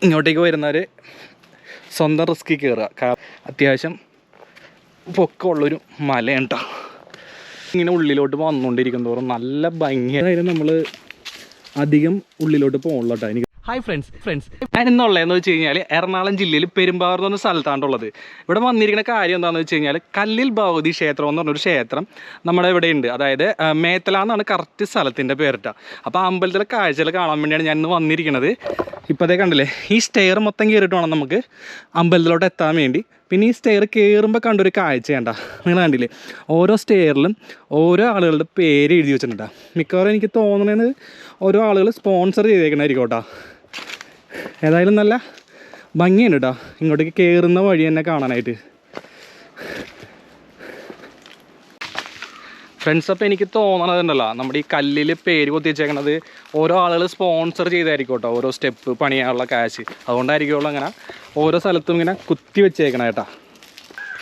ഇങ്ങോട്ടേക്ക് വരുന്നവർ സ്വന്തം റിസ്കിൽ കയറുക. അത്യാവശ്യം പൊക്കമുള്ളൊരു മലയാണ് കേട്ടോ. ഇങ്ങനെ ഉള്ളിലോട്ട് വന്നുകൊണ്ടിരിക്കും തോറും നല്ല ഭംഗിയായാലും നമ്മൾ അധികം ഉള്ളിലോട്ട് പോകണല്ലോ കേട്ടോ. എനിക്ക് ഹായ് ഫ്രണ്ട്സ് ഞാൻ ഇന്നുള്ളതെന്ന് വെച്ച് കഴിഞ്ഞാൽ എറണാകുളം ജില്ലയിൽ പെരുമ്പാവൂർ എന്ന് പറഞ്ഞ സ്ഥലത്താണുള്ളത്. ഇവിടെ വന്നിരിക്കുന്ന കാര്യം എന്താണെന്ന് വെച്ച് കഴിഞ്ഞാൽ കല്ലിൽ ഭഗവതി ക്ഷേത്രം എന്ന് പറഞ്ഞൊരു ക്ഷേത്രം നമ്മുടെ ഇവിടെ ഉണ്ട്. അതായത് മേത്തല എന്നാണ് കറക്റ്റ് സ്ഥലത്തിൻ്റെ പേരിട്ട. അപ്പോൾ അമ്പലത്തിലെ കാഴ്ചകൾ കാണാൻ വേണ്ടിയാണ് ഞാൻ ഇന്ന് വന്നിരിക്കുന്നത്. ഇപ്പോൾ അതേ കണ്ടില്ലേ, ഈ സ്റ്റെയർ മൊത്തം കയറിയിട്ട് വേണം നമുക്ക് അമ്പലത്തിലോട്ട് എത്താൻ വേണ്ടി. പിന്നെ ഈ സ്റ്റെയർ കയറുമ്പോൾ കണ്ടൊരു കാഴ്ച വേണ്ട, നിങ്ങൾ കണ്ടില്ലേ, ഓരോ സ്റ്റെയറിലും ഓരോ ആളുകളുടെ പേര് എഴുതി വെച്ചിട്ടുണ്ടാ. മിക്കവാറും എനിക്ക് തോന്നുന്നത് ഓരോ ആളുകൾ സ്പോൺസർ ചെയ്തേക്കണായിരിക്കും കേട്ടോ. ഏതായാലും നല്ല ഭംഗിയുണ്ട് കേട്ടോ ഇങ്ങോട്ടേക്ക് കയറുന്ന വഴി തന്നെ കാണാനായിട്ട്. ഫ്രണ്ട്സ്, അപ്പോൾ എനിക്ക് തോന്നണതുണ്ടല്ലോ, നമ്മുടെ ഈ കല്ലിൽ പേര് കൊത്തി വെച്ചേക്കണത് ഓരോ ആളുകൾ സ്പോൺസർ ചെയ്തായിരിക്കും കേട്ടോ, ഓരോ സ്റ്റെപ്പ് പണിയാനുള്ള കാശ്. അതുകൊണ്ടായിരിക്കുമല്ലോ അങ്ങനെ ഓരോ സ്ഥലത്തും ഇങ്ങനെ കുത്തി വെച്ചേക്കണം കേട്ടോ.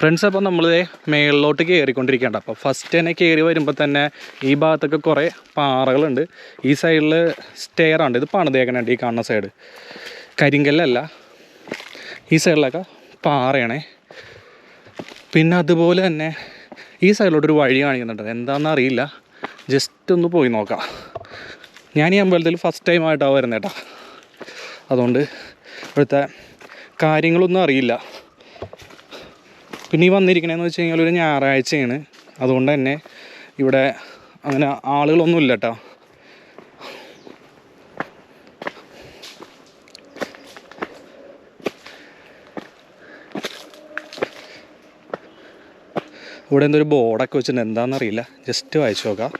ഫ്രണ്ട്സ്, അപ്പോൾ നമ്മൾ മേളിലോട്ട് കയറിക്കൊണ്ടിരിക്കേണ്ട. അപ്പോൾ ഫസ്റ്റ് തന്നെ കയറി വരുമ്പോൾ തന്നെ ഈ ഭാഗത്തൊക്കെ കുറേ പാറകളുണ്ട്. ഈ സൈഡിൽ സ്റ്റെയറാണ്, ഇത് പണിതേക്കണുണ്ട്. ഈ കാണുന്ന സൈഡ് കരിങ്കല്ലല്ല, ഈ സൈഡിലൊക്കെ പാറയാണേ. പിന്നെ അതുപോലെ തന്നെ ഈ സൈഡിലോട്ടൊരു വഴി കാണിക്കുന്നുണ്ട്, എന്താണെന്ന് അറിയില്ല, ജസ്റ്റ് ഒന്ന് പോയി നോക്കാം. ഞാൻ ഈ അമ്പലത്തിൽ ഫസ്റ്റ് ടൈമായിട്ടാണ് വരുന്നത് കേട്ടോ. അതുകൊണ്ട് ഇവിടുത്തെ കാര്യങ്ങളൊന്നും അറിയില്ല. പിന്നെ ഈ വന്നിരിക്കണേന്ന് വെച്ച് കഴിഞ്ഞാൽ ഒരു ഞായറാഴ്ചയാണ്, അതുകൊണ്ട് തന്നെ ഇവിടെ അങ്ങനെ ആളുകളൊന്നും ഇല്ല കേട്ടോ. ഇവിടെ എന്തൊരു ബോർഡൊക്കെ വെച്ചിട്ടുണ്ട്, എന്താണെന്നറിയില്ല, ജസ്റ്റ് വായിച്ചു നോക്കാം.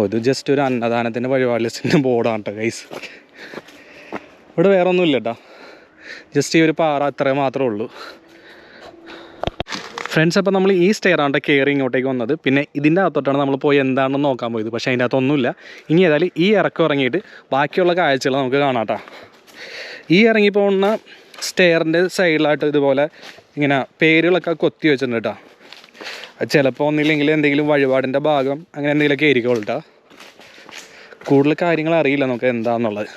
ഇത് ജസ്റ്റ് ഒരു അന്നദാനത്തിൻ്റെ പരിപാടിൻ്റെ ബോർഡാണ് കേട്ടോ ഗൈസ്. ഇവിടെ വേറെ ഒന്നും ഇല്ല കേട്ടോ, ജസ്റ്റ് ഈ ഒരു പാറ അത്രേ മാത്രമേ ഉള്ളൂ. ഫ്രണ്ട്സ്, അപ്പോൾ നമ്മൾ ഈ സ്റ്റെയറാണ് കയറി ഇങ്ങോട്ടേക്ക് വന്നത്. പിന്നെ ഇതിൻ്റെ അകത്തോട്ടാണ് നമ്മൾ പോയി എന്താണെന്ന് നോക്കാൻ പോയത്. പക്ഷേ അതിൻ്റെ അകത്തൊന്നുമില്ല. ഇനി ഏതായാലും ഈ ഇറക്കം ഇറങ്ങിയിട്ട് ബാക്കിയുള്ള കാഴ്ചകൾ നമുക്ക് കാണാം കേട്ടോ. ഈ ഇറങ്ങി പോകുന്ന സ്റ്റെയറിൻ്റെ സൈഡിലായിട്ട് ഇതുപോലെ ഇങ്ങനെ പേരുകളൊക്കെ കൊത്തി വെച്ചിട്ടുണ്ട് കേട്ടോ. ചിലപ്പോൾ ഒന്നില്ലെങ്കിൽ എന്തെങ്കിലും വഴിപാടിൻ്റെ ഭാഗം അങ്ങനെ എന്തെങ്കിലുമൊക്കെ ആയിരിക്കും കേട്ടോ. കൂടുതൽ കാര്യങ്ങൾ അറിയില്ല നമുക്ക് എന്താണെന്നുള്ളത്.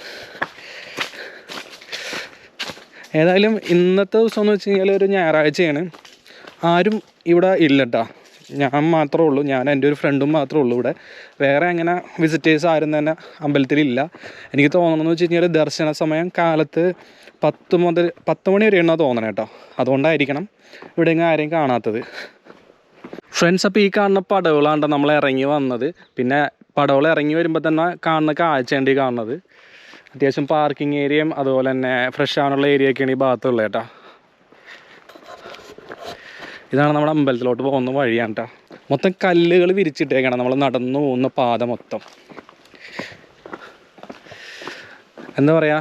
ഏതായാലും ഇന്നത്തെ ദിവസം എന്ന് വെച്ച് കഴിഞ്ഞാൽ ഒരു ഞായറാഴ്ചയാണ്, ആരും ഇവിടെ ഇല്ല കേട്ടോ. ഞാൻ മാത്രമേ ഉള്ളൂ, ഞാൻ എൻ്റെ ഒരു ഫ്രണ്ടും മാത്രമേ ഉള്ളൂ ഇവിടെ. വേറെ അങ്ങനെ വിസിറ്റേഴ്സ് ആരും തന്നെ അമ്പലത്തിലില്ല. എനിക്ക് തോന്നുന്നതെന്ന് വെച്ച് കഴിഞ്ഞാൽ ദർശന സമയം കാലത്ത് 10 മുതൽ 10 മണി വരെയാണെന്നാണ് തോന്നണേ കേട്ടോ. അതുകൊണ്ടായിരിക്കണം ഇവിടെ ഇങ്ങനെ ആരെയും കാണാത്തത്. ഫ്രണ്ട്സ്, അപ്പോൾ ഈ കാണുന്ന പടവുകളാണ് നമ്മൾ ഇറങ്ങി വന്നത്. പിന്നെ പടവുകൾ ഇറങ്ങി വരുമ്പോൾ തന്നെ കാണുന്ന കാഴ്ചയുണ്ട് ഈ കാണുന്നത്. അത്യാവശ്യം പാർക്കിംഗ് ഏരിയയും അതുപോലെ തന്നെ ഫ്രഷ് ആവാനുള്ള ഏരിയയൊക്കെയാണ് ഈ ഭാഗത്തുള്ളത് കേട്ടോ. ഇതാണ് നമ്മുടെ അമ്പലത്തിലോട്ട് പോകുന്ന വഴിയാണ് കേട്ടോ. മൊത്തം കല്ലുകൾ വിരിച്ചിട്ടേക്കണം നമ്മൾ നടന്നു പോകുന്ന പാത മൊത്തം. എന്താ പറയുക,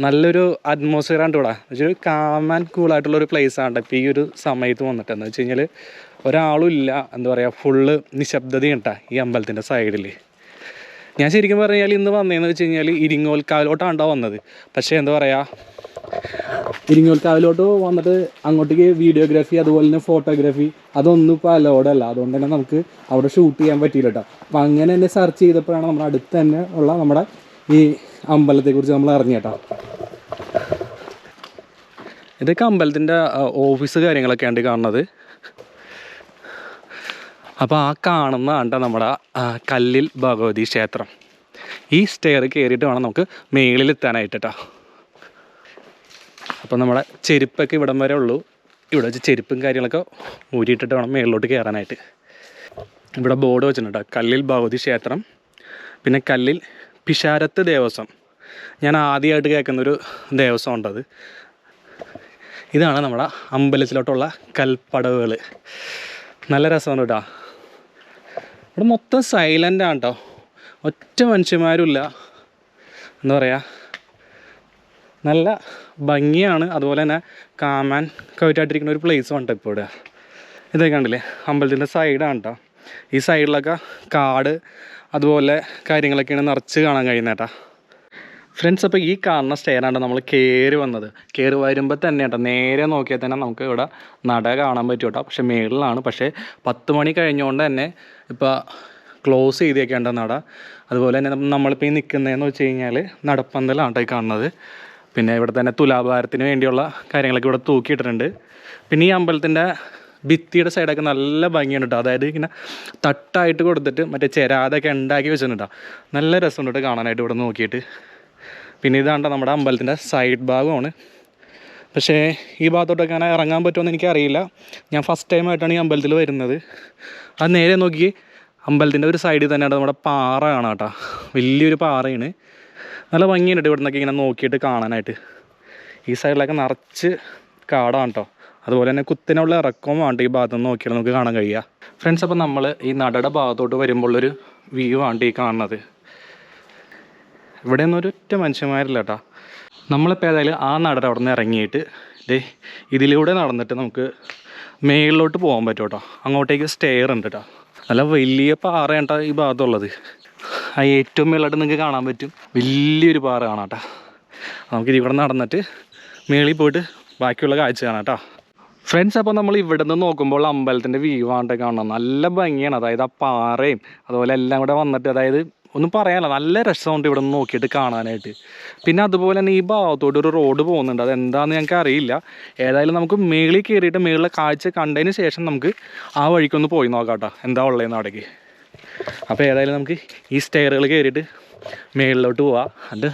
നല്ലൊരു അറ്റ്മോസ്ഫിയറാണ് ഇവിടെ. ഒരു കാം ആൻഡ് കൂളായിട്ടുള്ളൊരു പ്ലേസാണ് ഇപ്പോൾ ഈ ഒരു സമയത്ത് വന്നിട്ട്. എന്ന് വെച്ച് കഴിഞ്ഞാൽ ഒരാളും ഇല്ല, എന്താ പറയുക, ഫുള്ള് നിശബ്ദതയാണ് കേട്ടോ ഈ അമ്പലത്തിൻ്റെ സൈഡിൽ. ഞാൻ ശരിക്കും പറഞ്ഞാൽ ഇന്ന് വന്നതെന്ന് വെച്ച് കഴിഞ്ഞാൽ ഇരിങ്ങോൽക്കാവിലോട്ടാണ് വന്നത്. പക്ഷേ എന്താ പറയുക, ഇരിങ്ങോൽക്കാവിലോട്ട് വന്നിട്ട് അങ്ങോട്ടേക്ക് വീഡിയോഗ്രാഫി അതുപോലെ തന്നെ ഫോട്ടോഗ്രാഫി അതൊന്നും ഇപ്പോൾ അലോഡല്ല. അതുകൊണ്ട് തന്നെ നമുക്ക് അവിടെ ഷൂട്ട് ചെയ്യാൻ പറ്റിയില്ല കേട്ടോ. അപ്പോൾ അങ്ങനെ തന്നെ സെർച്ച് ചെയ്തപ്പോഴാണ് നമ്മുടെ അടുത്ത് തന്നെ ഉള്ള നമ്മുടെ ഈ അമ്പലത്തെക്കുറിച്ച് നമ്മൾ അറിഞ്ഞ കേട്ടോ. ഇതൊക്കെ അമ്പലത്തിൻ്റെ ഓഫീസ് കാര്യങ്ങളൊക്കെയാണ് കാണുന്നത്. അപ്പോൾ ആ കാണുന്നതാണ് നമ്മുടെ കല്ലിൽ ഭഗവതി ക്ഷേത്രം. ഈ സ്റ്റെയർ കയറിയിട്ട് വേണം നമുക്ക് മേളിലെത്താനായിട്ട് കേട്ടോ. അപ്പോൾ നമ്മുടെ ചെരുപ്പൊക്കെ ഇവിടം വരെ ഉള്ളൂ. ഇവിടെ വെച്ച് ചെരുപ്പും കാര്യങ്ങളൊക്കെ ഊരിയിട്ടിട്ട് വേണം മേളിലോട്ട് കയറാനായിട്ട്. ഇവിടെ ബോർഡ് വെച്ചിട്ടുണ്ട് കേട്ടോ, കല്ലിൽ ഭഗവതി ക്ഷേത്രം. പിന്നെ കല്ലിൽ പിഷാരത്ത് ദേവസ്വം. ഞാൻ ആദ്യമായിട്ട് കേൾക്കുന്നൊരു ദേവസ്വം ഉണ്ടത്. ഇതാണ് നമ്മുടെ അമ്പലത്തിലോട്ടുള്ള കൽപ്പടവുകൾ. നല്ല രസമാണ് കേട്ടോ. ഇവിടെ മൊത്തം സൈലൻ്റാണ് കേട്ടോ, ഒറ്റ മനുഷ്യന്മാരുമില്ല. എന്താ പറയുക, നല്ല ഭംഗിയാണ്. അതുപോലെ തന്നെ കാമാൻ കവിറ്റായിട്ടിരിക്കുന്ന ഒരു പ്ലേസും ഉണ്ട് ഇപ്പോൾ ഇവിടെ. ഇതൊക്കെ കണ്ടില്ലേ, അമ്പലത്തിൻ്റെ സൈഡാണ് കേട്ടോ. ഈ സൈഡിലൊക്കെ കാട് അതുപോലെ കാര്യങ്ങളൊക്കെയാണ് നിറച്ച് കാണാൻ കഴിയുന്നത് കേട്ടോ. ഫ്രണ്ട്സ്, അപ്പോൾ ഈ കാണുന്ന സ്റ്റെയറാണ് നമ്മൾ കയറി വന്നത്. കയറി വരുമ്പോൾ തന്നെ കേട്ടോ, നേരെ നോക്കിയാൽ തന്നെ നമുക്ക് ഇവിടെ നട കാണാൻ പറ്റും കേട്ടോ. പക്ഷേ മേളിലാണ്. പക്ഷേ 10 മണി കഴിഞ്ഞുകൊണ്ട് തന്നെ ഇപ്പോൾ ക്ലോസ് ചെയ്തേക്കേണ്ട നട. അതുപോലെ തന്നെ നമ്മളിപ്പോൾ ഈ നിൽക്കുന്നതെന്ന് വെച്ച് കഴിഞ്ഞാൽ നടപ്പന്തലാണ് ഈ കാണുന്നത്. പിന്നെ ഇവിടെ തന്നെ തുലാഭാരത്തിന് വേണ്ടിയുള്ള കാര്യങ്ങളൊക്കെ ഇവിടെ തൂക്കിയിട്ടിട്ടുണ്ട്. പിന്നെ ഈ അമ്പലത്തിൻ്റെ ഭിത്തിയുടെ സൈഡൊക്കെ നല്ല ഭംഗിയാണ് കേട്ടോ. അതായത് ഇങ്ങനെ തട്ടായിട്ട് കൊടുത്തിട്ട് മറ്റേ ചെരാതൊക്കെ ഉണ്ടാക്കി വെച്ചിട്ടുണ്ട്. നല്ല രസമുണ്ട് കേട്ടോ കാണാനായിട്ട് ഇവിടെ നോക്കിയിട്ട്. പിന്നെ ഇതാണ്ട നമ്മുടെ അമ്പലത്തിൻ്റെ സൈഡ് ഭാഗമാണ്. പക്ഷേ ഈ ഭാഗത്തോട്ടൊക്കെ അങ്ങനെ ഇറങ്ങാൻ പറ്റുമെന്ന് എനിക്കറിയില്ല. ഞാൻ ഫസ്റ്റ് ടൈമായിട്ടാണ് ഈ അമ്പലത്തിൽ വരുന്നത്. അത് നേരെ നോക്കി അമ്പലത്തിൻ്റെ ഒരു സൈഡിൽ തന്നെയാണ് നമ്മുടെ പാറ കാണാം കേട്ടോ. വലിയൊരു പാറയാണ്. നല്ല ഭംഗിയുണ്ട് ഇവിടെ നിന്നൊക്കെ ഇങ്ങനെ നോക്കിയിട്ട് കാണാനായിട്ട്. ഈ സൈഡിലൊക്കെ നിറച്ച് കാടാണ് കേട്ടോ. അതുപോലെ തന്നെ കുത്തിനുള്ള ഇറക്കവും ആണ് ഈ ഭാഗത്ത് നിന്ന് നോക്കിയാൽ നമുക്ക് കാണാൻ കഴിയുക. ഫ്രണ്ട്സ്, അപ്പോൾ നമ്മൾ ഈ നടയുടെ ഭാഗത്തോട്ട് വരുമ്പോഴൊരു വ്യൂ ആണ് ഈ കാണുന്നത്. ഇവിടെ ഒന്നും ഒരൊറ്റ മനുഷ്യന്മാരില്ല കേട്ടോ. നമ്മളിപ്പോൾ ഏതായാലും ആ നടയുടെ അവിടെ നിന്ന് ഇറങ്ങിയിട്ട് ഇതിലൂടെ നടന്നിട്ട് നമുക്ക് മേളിലോട്ട് പോകാൻ പറ്റും കേട്ടോ. അങ്ങോട്ടേക്ക് സ്റ്റെയർ ഉണ്ട് കേട്ടോ. നല്ല വലിയ പാറയാണ് കേട്ടോ ഈ ഭാഗത്തുള്ളത്. ആ ഏറ്റവും മേളിലായിട്ട് നിങ്ങൾക്ക് കാണാൻ പറ്റും വലിയൊരു പാറ കാണാം കേട്ടോ. നമുക്ക് ഇതിവിടെ നടന്നിട്ട് മേളിൽ പോയിട്ട് ബാക്കിയുള്ള കാഴ്ച കാണാം കേട്ടോ. ഫ്രണ്ട്സ്, അപ്പോൾ നമ്മൾ ഇവിടെ നിന്ന് നോക്കുമ്പോൾ അമ്പലത്തിൻ്റെ വ്യൂ ആണ് കാണാം. നല്ല ഭംഗിയാണ്. അതായത് ആ പാറയും അതുപോലെ എല്ലാം കൂടെ വന്നിട്ട്, അതായത് ഒന്നും പറയാനില്ല, നല്ല രസമുണ്ട് ഇവിടെ നിന്ന് നോക്കിയിട്ട് കാണാനായിട്ട്. പിന്നെ അതുപോലെ തന്നെ ഈ ഭാഗത്തോട്ട് ഒരു റോഡ് പോകുന്നുണ്ട്. അതെന്താണെന്ന് ഞങ്ങൾക്ക് അറിയില്ല. ഏതായാലും നമുക്ക് മേളിൽ കയറിയിട്ട് മേളിലെ കാഴ്ച കണ്ടതിന് ശേഷം നമുക്ക് ആ വഴിക്കൊന്ന് പോയി നോക്കാം കേട്ടോ, എന്താ ഉള്ളതെന്ന് അവിടേക്ക്. അപ്പോൾ ഏതായാലും നമുക്ക് ഈ സ്റ്റെയറുകൾ കയറിയിട്ട് മേളിലോട്ട് പോവാം. അത്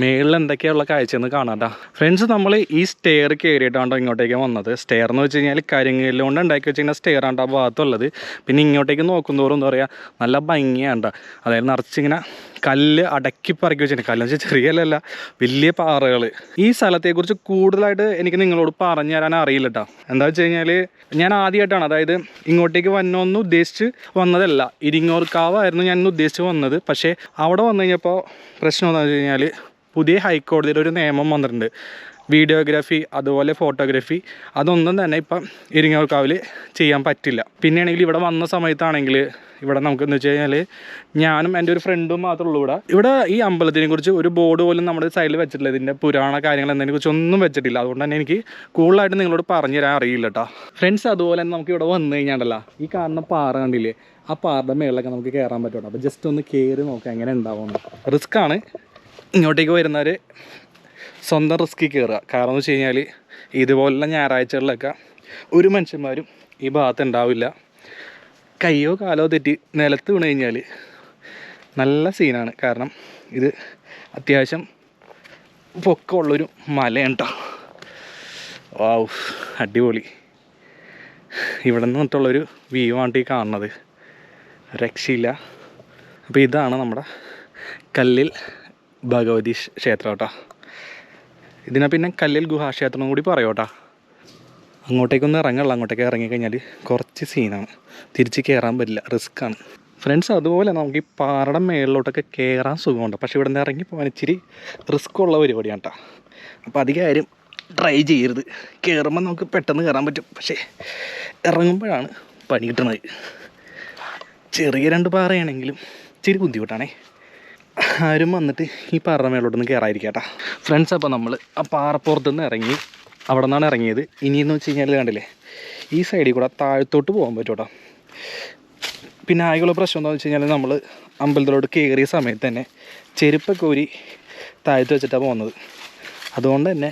മേളിൽ എന്തൊക്കെയുള്ള കാഴ്ചയെന്ന് കാണാം കേട്ടോ. ഫ്രണ്ട്സ്, നമ്മൾ ഈ സ്റ്റെയർ കയറിയിട്ടാണ് ഇങ്ങോട്ടേക്ക് വന്നത്. സ്റ്റെയർ എന്ന് വെച്ച് കഴിഞ്ഞാൽ കരിങ്കല്ല് കൊണ്ട് ഉണ്ടാക്കി വെച്ച് കഴിഞ്ഞാൽ സ്റ്റെയറാണ് ആ ഭാഗത്തുള്ളത്. പിന്നെ ഇങ്ങോട്ടേക്ക് നോക്കുന്തോറും എന്താ പറയുക, നല്ല ഭംഗിയാണ്. അതായത് നിറച്ചിങ്ങനെ കല്ല് അടക്കി പറക്കി വെച്ചിട്ടുണ്ട്. കല്ലെന്ന് വെച്ചാൽ ചെറിയല്ല, വലിയ പാറകൾ. ഈ സ്ഥലത്തെക്കുറിച്ച് കൂടുതലായിട്ട് എനിക്ക് നിങ്ങളോട് പറഞ്ഞു തരാൻ അറിയില്ല കേട്ടോ. എന്താ വെച്ച് കഴിഞ്ഞാൽ ഞാൻ ആദ്യമായിട്ടാണ്, അതായത് ഇങ്ങോട്ടേക്ക് വന്നോന്ന് ഉദ്ദേശിച്ച് വന്നതല്ല. ഇരിങ്ങോർക്കാവായിരുന്നു ഞാൻ ഉദ്ദേശിച്ച് വന്നത്. പക്ഷേ അവിടെ വന്നു കഴിഞ്ഞപ്പോൾ പ്രശ്നം എന്താണെന്ന് വെച്ച് കഴിഞ്ഞാൽ പുതിയ ഹൈക്കോടതിയുടെ ഒരു നിയമം വന്നിട്ടുണ്ട്. വീഡിയോഗ്രാഫി അതുപോലെ ഫോട്ടോഗ്രാഫി അതൊന്നും തന്നെ ഇപ്പം ഇരിങ്ങാലക്കുടയിൽ ചെയ്യാൻ പറ്റില്ല. പിന്നെയാണെങ്കിൽ ഇവിടെ വന്ന സമയത്താണെങ്കിൽ ഇവിടെ നമുക്കെന്ന് വെച്ച് കഴിഞ്ഞാൽ ഞാനും എൻ്റെ ഒരു ഫ്രണ്ടും മാത്രമേ ഉള്ളൂ ഇവിടെ ഈ അമ്പലത്തിനെ കുറിച്ച് ഒരു ബോർഡ് പോലും നമ്മുടെ സൈഡിൽ വെച്ചിട്ടില്ല. ഇതിൻ്റെ പുരാണ കാര്യങ്ങൾ എന്നതിനെ കുറിച്ച് ഒന്നും വെച്ചിട്ടില്ല. അതുകൊണ്ട് തന്നെ എനിക്ക് കൂടുതലായിട്ട് നിങ്ങളോട് പറഞ്ഞു തരാൻ അറിയില്ല കേട്ടോ. ഫ്രണ്ട്സ്, അതുപോലെ തന്നെ നമുക്ക് ഇവിടെ വന്നു കഴിഞ്ഞാണ്ടല്ലോ, ഈ കാണുന്ന പാറ കണ്ടില്ലേ, ആ പാറയുടെ മേളിലൊക്കെ നമുക്ക് കയറാൻ പറ്റും. അപ്പോൾ ജസ്റ്റ് ഒന്ന് കയറി നോക്കാം എങ്ങനെ ഉണ്ടാവുമെന്ന്. റിസ്ക്കാണ്. ഇങ്ങോട്ടേക്ക് വരുന്നവർ സ്വന്തം റിസ്കിൽ കയറുക. കാരണം എന്ന് വെച്ച് കഴിഞ്ഞാൽ ഇതുപോലുള്ള ഞായറാഴ്ചകളിലൊക്കെ ഒരു മനുഷ്യന്മാരും ഈ ഭാഗത്ത് ഉണ്ടാവില്ല. കയ്യോ കാലോ തെറ്റി നിലത്ത് വീണ് കഴിഞ്ഞാൽ നല്ല സീനാണ്. കാരണം ഇത് അത്യാവശ്യം പൊക്കമുള്ളൊരു മലയാണ് കേട്ടോ. വാവ്, അടിപൊളി. ഇവിടെ നിന്നിട്ടുള്ളൊരു വ്യൂ ആണ് ഈ കാണുന്നത്. രക്ഷയില്ല. അപ്പോൾ ഇതാണ് നമ്മുടെ കല്ലിൽ ഭഗവതി ക്ഷേത്രം കേട്ടോ. ഇതിനെ പിന്നെ കല്ലിൽ ഗുഹാക്ഷേത്രം കൂടി പറയും കേട്ടോ. അങ്ങോട്ടേക്കൊന്നും ഇറങ്ങുള്ളൂ. അങ്ങോട്ടേക്ക് ഇറങ്ങിക്കഴിഞ്ഞാൽ കുറച്ച് സീനാണ്, തിരിച്ച് കയറാൻ പറ്റില്ല, റിസ്ക്കാണ്. ഫ്രണ്ട്സ്, അതുപോലെ നമുക്ക് ഈ പാറയുടെ മേളിലോട്ടൊക്കെ കയറാൻ സുഖമുണ്ട്. പക്ഷേ ഇവിടെ നിന്ന് ഇറങ്ങി പോകാൻ ഇച്ചിരി റിസ്ക് ഉള്ള പരിപാടിയാണ് കേട്ടോ. അപ്പോൾ അധികം ആരും ട്രൈ ചെയ്യരുത്. കയറുമ്പോൾ നമുക്ക് പെട്ടെന്ന് കയറാൻ പറ്റും, പക്ഷേ ഇറങ്ങുമ്പോഴാണ് പണി കിട്ടുന്നത്. ചെറിയ രണ്ട് പാറയാണെങ്കിലും ഇച്ചിരി ബുദ്ധിമുട്ടാണേ. ആരും വന്നിട്ട് ഈ പാറ മേലോട്ടൊന്നും കയറാതിരിക്കുക കേട്ടോ. ഫ്രണ്ട്സ്, അപ്പോൾ നമ്മൾ ആ പാറപ്പുറത്ത് നിന്ന് ഇറങ്ങി, അവിടെ നിന്നാണ് ഇറങ്ങിയത്. ഇനിയെന്ന് വെച്ച് കഴിഞ്ഞാൽ കണ്ടില്ലേ, ഈ സൈഡിൽ കൂടെ താഴത്തോട്ട് പോകാൻ പറ്റും കേട്ടോ. പിന്നെ ആകെയുള്ള പ്രശ്നം എന്താണെന്ന് വെച്ച് കഴിഞ്ഞാൽ നമ്മൾ അമ്പലത്തിലോട്ട് കയറിയ സമയത്ത് തന്നെ ചെരുപ്പൊക്കെ ഊരി താഴത്ത് വെച്ചിട്ടാണ് പോകുന്നത്. അതുകൊണ്ട് തന്നെ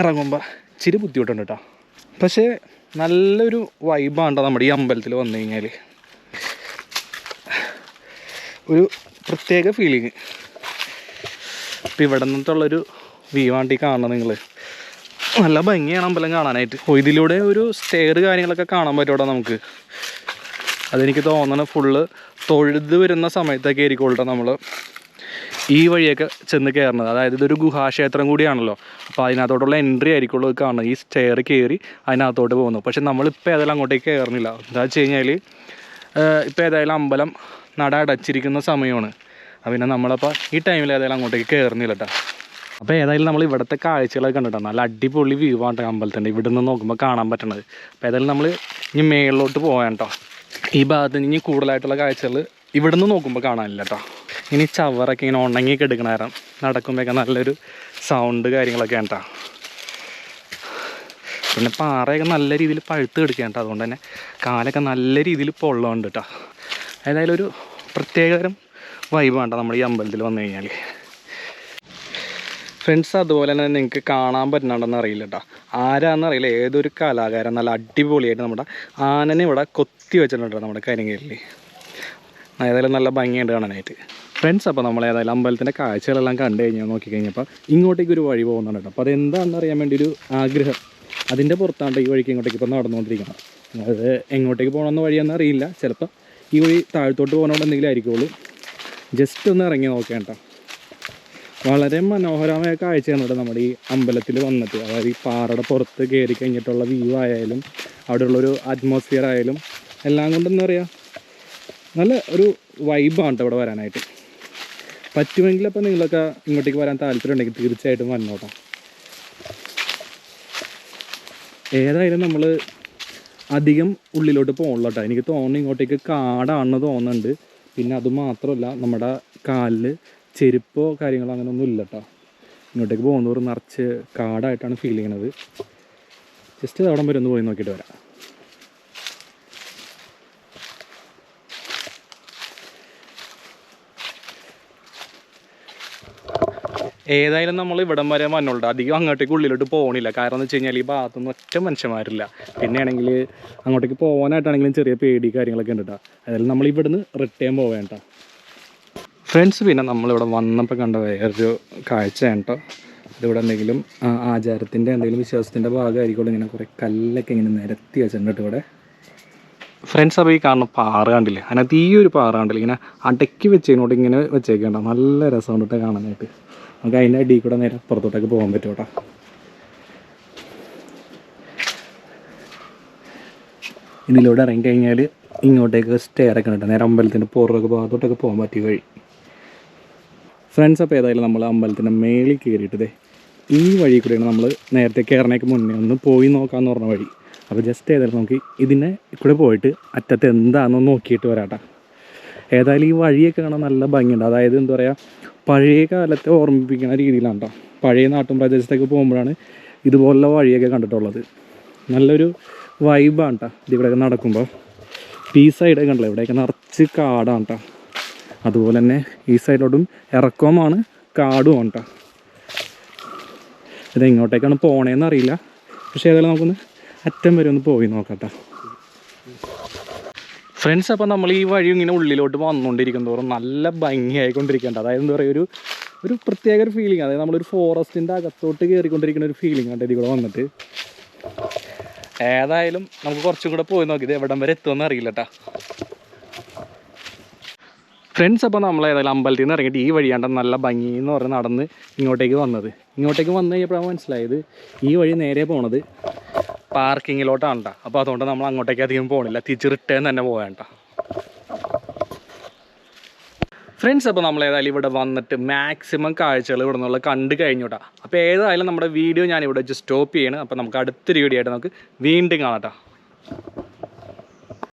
ഇറങ്ങുമ്പോൾ ഇച്ചിരി ബുദ്ധിമുട്ടുണ്ട് കേട്ടോ. പക്ഷേ നല്ലൊരു വൈബാണ് കേട്ടോ നമ്മുടെ ഈ അമ്പലത്തിൽ വന്നു കഴിഞ്ഞാൽ. ഒരു പ്രത്യേക ഫീലിങ്. ഇപ്പോൾ ഇവിടെ നിന്നിട്ടുള്ളൊരു വ്യൂ ആണ് ഈ കാണുന്നത്. നിങ്ങൾ നല്ല ഭംഗിയാണ് അമ്പലം കാണാനായിട്ട്. ഇതിലൂടെ ഒരു സ്റ്റെയർ കാര്യങ്ങളൊക്കെ കാണാൻ പറ്റുമോ നമുക്ക്. അതെനിക്ക് തോന്നണം ഫുള്ള് തൊഴുത് വരുന്ന സമയത്തൊക്കെ ആയിരിക്കും നമ്മൾ ഈ വഴിയൊക്കെ ചെന്ന് കയറുന്നത്. അതായത് ഇതൊരു ഗുഹാക്ഷേത്രം കൂടിയാണല്ലോ. അപ്പോൾ അതിനകത്തോട്ടുള്ള എൻട്രി ആയിരിക്കുള്ളൂ കാണുന്നത്. ഈ സ്റ്റെയർ കയറി അതിനകത്തോട്ട് പോകുന്നു. പക്ഷെ നമ്മളിപ്പോൾ ഏതായാലും അങ്ങോട്ടേക്ക് കയറുന്നില്ല. എന്താ വെച്ച് കഴിഞ്ഞാൽ ഇപ്പോൾ ഏതായാലും അമ്പലം നട അടച്ചിരിക്കുന്ന സമയമാണ്. പിന്നെ നമ്മളപ്പോൾ ഈ ടൈമിൽ ഏതായാലും അങ്ങോട്ടേക്ക് കയറുന്നില്ല കേട്ടോ. അപ്പോൾ ഏതായാലും നമ്മൾ ഇവിടുത്തെ കാഴ്ചകളൊക്കെ കണ്ടിട്ടാണ്. നല്ല അടിപൊളി വ്യൂ ആണ് അമ്പലത്തിൻ്റെ ഇവിടെ നിന്ന് നോക്കുമ്പോൾ കാണാൻ പറ്റണത്. അപ്പോൾ ഏതായാലും നമ്മൾ ഇനി മേളിലോട്ട് പോകാൻ കേട്ടോ. ഈ ഭാഗത്ത് ഇനി കൂടുതലായിട്ടുള്ള കാഴ്ചകൾ ഇവിടെ നിന്ന് നോക്കുമ്പോൾ കാണാനില്ല കേട്ടോ. ഇനി ചവറൊക്കെ ഇങ്ങനെ ഉണങ്ങിയൊക്കെ എടുക്കണ നേരം നടക്കുമ്പോഴൊക്കെ നല്ലൊരു സൗണ്ട് കാര്യങ്ങളൊക്കെ കേട്ടോ. പിന്നെ പാറയൊക്കെ നല്ല രീതിയിൽ പഴുത്ത് കിടക്കുക കേട്ടോ. അതുകൊണ്ട് തന്നെ കാലൊക്കെ നല്ല രീതിയിൽ പൊള്ളമുണ്ട് കേട്ടോ. ഏതായാലും ഒരു പ്രത്യേകതരം വൈബാണ് നമ്മുടെ ഈ അമ്പലത്തിൽ വന്നു കഴിഞ്ഞാൽ. ഫ്രണ്ട്സ്, അതുപോലെ തന്നെ നിങ്ങൾക്ക് കാണാൻ പറ്റുന്നുണ്ടെന്ന് അറിയില്ല കേട്ടോ, ആരാന്നറിയില്ല, ഏതൊരു കലാകാരൻ നല്ല അടിപൊളിയായിട്ട് നമ്മുടെ ആനനെ ഇവിടെ കൊത്തി വെച്ചിട്ടുണ്ട് നമ്മുടെ കരിങ്കല്ലിൽ. ഏതായാലും നല്ല ഭംഗിയുണ്ട് കാണാനായിട്ട്. ഫ്രണ്ട്സ്, അപ്പോൾ നമ്മൾ ഏതായാലും അമ്പലത്തിൻ്റെ കാഴ്ചകളെല്ലാം കണ്ടു കഴിഞ്ഞാൽ നോക്കിക്കഴിഞ്ഞപ്പോൾ ഇങ്ങോട്ടേക്ക് ഒരു വഴി പോകുന്നുണ്ട് കേട്ടോ. അപ്പോൾ അതെന്താണെന്ന് അറിയാൻ വേണ്ടി ഒരു ആഗ്രഹം, അതിൻ്റെ പുറത്താണ് ഈ വഴിക്ക് ഇങ്ങോട്ടേക്ക് ഇപ്പോൾ നടന്നുകൊണ്ടിരിക്കണം. അത് എങ്ങോട്ടേക്ക് പോകണമെന്ന് വഴിയാണെന്ന് അറിയില്ല, ചിലപ്പോൾ ഈ വഴി താഴത്തോട്ട് പോകണമെന്ന് എന്തെങ്കിലും ആയിരിക്കുള്ളൂ. ജസ്റ്റ് ഒന്ന് ഇറങ്ങി നോക്കാം കേട്ടോ. വളരെ മനോഹരമായ കാഴ്ചയാണ് ഇവിടെ നമ്മുടെ ഈ അമ്പലത്തിൽ വന്നിട്ട്. അതായത് ഈ പാറയുടെ പുറത്ത് കയറി കഴിഞ്ഞിട്ടുള്ള വ്യൂ ആയാലും അവിടെയുള്ളൊരു അറ്റ്മോസ്ഫിയർ ആയാലും എല്ലാം കൊണ്ട് എന്താ പറയുക, നല്ല ഒരു വൈബാണ് ഇവിടെ വരാനായിട്ട്. പറ്റുമെങ്കിൽ അപ്പോൾ നിങ്ങളൊക്കെ ഇങ്ങോട്ടേക്ക് വരാൻ താല്പര്യം ഉണ്ടെങ്കിൽ തീർച്ചയായിട്ടും വന്നോട്ടോ. ഏതായാലും നമ്മൾ അധികം ഉള്ളിലോട്ട് പോകണില്ല കേട്ടോ. എനിക്ക് തോന്നുന്നു ഇങ്ങോട്ടേക്ക് കാടാണെന്ന് തോന്നുന്നുണ്ട്. പിന്നെ അതുമാത്രമല്ല, നമ്മുടെ കാലിൽ ചെരുപ്പോ കാര്യങ്ങളോ അങ്ങനെ ഒന്നും ഇല്ല കേട്ടോ. ഇങ്ങോട്ടേക്ക് പോകുന്നവർ നിറച്ച് കാടായിട്ടാണ് ഫീൽ ചെയ്യണത്. ജസ്റ്റ് അവിടം വരെ ഒന്ന് പോയി നോക്കിയിട്ട് വരാം. ഏതായാലും നമ്മൾ ഇവിടം വരെ വന്നുള്ളൂ, അധികം അങ്ങോട്ടേക്ക് ഉള്ളിലോട്ട് പോകണില്ല. കാരണം എന്ന് വെച്ച് കഴിഞ്ഞാൽ ഈ ഭാഗത്തൊന്നും ഒറ്റ മനുഷ്യന്മാരില്ല. പിന്നെയാണെങ്കിൽ അങ്ങോട്ടേക്ക് പോകാനായിട്ടാണെങ്കിലും ചെറിയ പേടി കാര്യങ്ങളൊക്കെ ഉണ്ട് കേട്ടോ. അതായത് നമ്മൾ ഇവിടുന്ന് റിട്ടേൺ പോവേണ്ട ഫ്രണ്ട്സ്. പിന്നെ നമ്മളിവിടെ വന്നപ്പോൾ കണ്ട വേറൊരു കാഴ്ചയാണ് കേട്ടോ. ഇതിവിടെ എന്തെങ്കിലും ആചാരത്തിൻ്റെ എന്തെങ്കിലും വിശ്വാസത്തിൻ്റെ ഭാഗമായിരിക്കുള്ളൂ. ഇങ്ങനെ കുറേ കല്ലൊക്കെ ഇങ്ങനെ നിരത്തി വെച്ചിട്ടുണ്ട് ഇവിടെ ഫ്രണ്ട്സ്. അപ്പോൾ ഈ കാണുന്ന പാറ കണ്ടില്ലേ, അതിനകത്ത് ഈ ഒരു പാറ കണ്ടില്ലേ ഇങ്ങനെ അടക്കി വെച്ചതിനോട് ഇങ്ങനെ വെച്ചേക്കണ്ട, നല്ല രസമുണ്ട് കാണാനായിട്ട്. നമുക്ക് അതിൻ്റെ അടിയിൽ കൂടെ നേരെ പുറത്തോട്ടൊക്കെ പോകാൻ പറ്റും കേട്ടോ. ഇതിലൂടെ ഇറങ്ങിക്കഴിഞ്ഞാൽ ഇങ്ങോട്ടേക്ക് സ്റ്റെയറൊക്കെ ഉണ്ട്, നേരെ അമ്പലത്തിൻ്റെ പുറത്തൊക്കെ ഭാഗത്തോട്ടൊക്കെ പോകാൻ പറ്റിയ വഴി ഫ്രണ്ട്സ്. അപ്പോൾ ഏതായാലും നമ്മൾ അമ്പലത്തിൻ്റെ മേളിൽ കയറിയിട്ടതേ ഈ വഴി കൂടെയാണ് നമ്മൾ നേരത്തെ കയറണേക്ക് മുന്നേ ഒന്ന് പോയി നോക്കാമെന്ന് പറഞ്ഞ വഴി. അപ്പോൾ ജസ്റ്റ് ഏതായാലും നമുക്ക് ഇതിനെ കൂടെ പോയിട്ട് അറ്റത്ത് എന്താണെന്ന് നോക്കിയിട്ട് വരാട്ടോ. ഏതായാലും ഈ വഴിയൊക്കെ കാണാൻ നല്ല ഭംഗിയുണ്ട്. അതായത് എന്താ പറയുക, പഴയ കാലത്തെ ഓർമ്മിപ്പിക്കുന്ന രീതിയിലാണ് കേട്ടോ. പഴയ നാട്ടും പ്രദേശത്തൊക്കെ പോകുമ്പോഴാണ് ഇതുപോലുള്ള വഴിയൊക്കെ കണ്ടിട്ടുള്ളത്. നല്ലൊരു വൈബാണ് കേട്ടോ ഇതിവിടെയൊക്കെ നടക്കുമ്പോൾ. ഈ സൈഡൊക്കെ കണ്ടല്ലോ, ഇവിടെയൊക്കെ നിറച്ച് കാടാണ് കേട്ടോ. അതുപോലെ തന്നെ ഈ സൈഡിലോട്ടും ഇറക്കവുമാണ് കാടുമാണ് കേട്ടോ. ഇത് എങ്ങോട്ടേക്കാണ് പോണേന്ന് അറിയില്ല, പക്ഷേ ഏതായാലും നമുക്കൊന്ന് അറ്റം വരെ ഒന്ന് പോയി നോക്കാം കേട്ടോ ഫ്രണ്ട്സ്. അപ്പോൾ നമ്മൾ ഈ വഴി ഇങ്ങനെ ഉള്ളിലോട്ട് വന്നുകൊണ്ടിരിക്കും തോറും നല്ല ഭംഗിയായിക്കൊണ്ടിരിക്കേണ്ട, അതായത് എന്താ പറയുക, ഒരു പ്രത്യേക ഒരു ഫീലിംഗ്. അതായത് നമ്മളൊരു ഫോറസ്റ്റിൻ്റെ അകത്തോട്ട് കയറിക്കൊണ്ടിരിക്കുന്ന ഒരു ഫീലിംഗ് ആണ് ഇതിൽ കൂടെ വന്നിട്ട്. ഏതായാലും നമുക്ക് കുറച്ചും കൂടെ പോയി നോക്കിയത് എവിടം വരെ എത്തുമെന്ന് അറിയില്ല കേട്ടോ ഫ്രണ്ട്സ്. അപ്പോൾ നമ്മൾ ഏതായാലും അമ്പലത്തിൽ നിന്ന് ഇറങ്ങിയിട്ട് ഈ വഴിയാണ്ട് നല്ല ഭംഗി എന്ന് പറഞ്ഞ് നടന്ന് ഇങ്ങോട്ടേക്ക് വന്നത്. ഇങ്ങോട്ടേക്ക് വന്നു കഴിഞ്ഞപ്പോഴാണ് മനസ്സിലായത് ഈ വഴി നേരെ പോണത് പാർക്കിങ്ങിലോട്ടാണ് കേട്ടോ. അപ്പോൾ അതുകൊണ്ട് നമ്മൾ അങ്ങോട്ടേക്ക് അധികം പോകണില്ല, തിരിച്ച് റിട്ടേൺ തന്നെ പോകാൻ കേട്ടോ ഫ്രണ്ട്സ്. അപ്പോൾ നമ്മൾ ഏതായാലും ഇവിടെ വന്നിട്ട് മാക്സിമം കാഴ്ചകൾ ഇവിടെ നിന്നുള്ള കണ്ടു കഴിഞ്ഞു കേട്ടോ. അപ്പോൾ ഏതായാലും നമ്മുടെ വീഡിയോ ഞാനിവിടെ വെച്ച് സ്റ്റോപ്പ് ചെയ്യണം. അപ്പോൾ നമുക്ക് അടുത്തൊരു വീഡിയോ ആയിട്ട് നമുക്ക് വീണ്ടും കാണാം കേട്ടോ.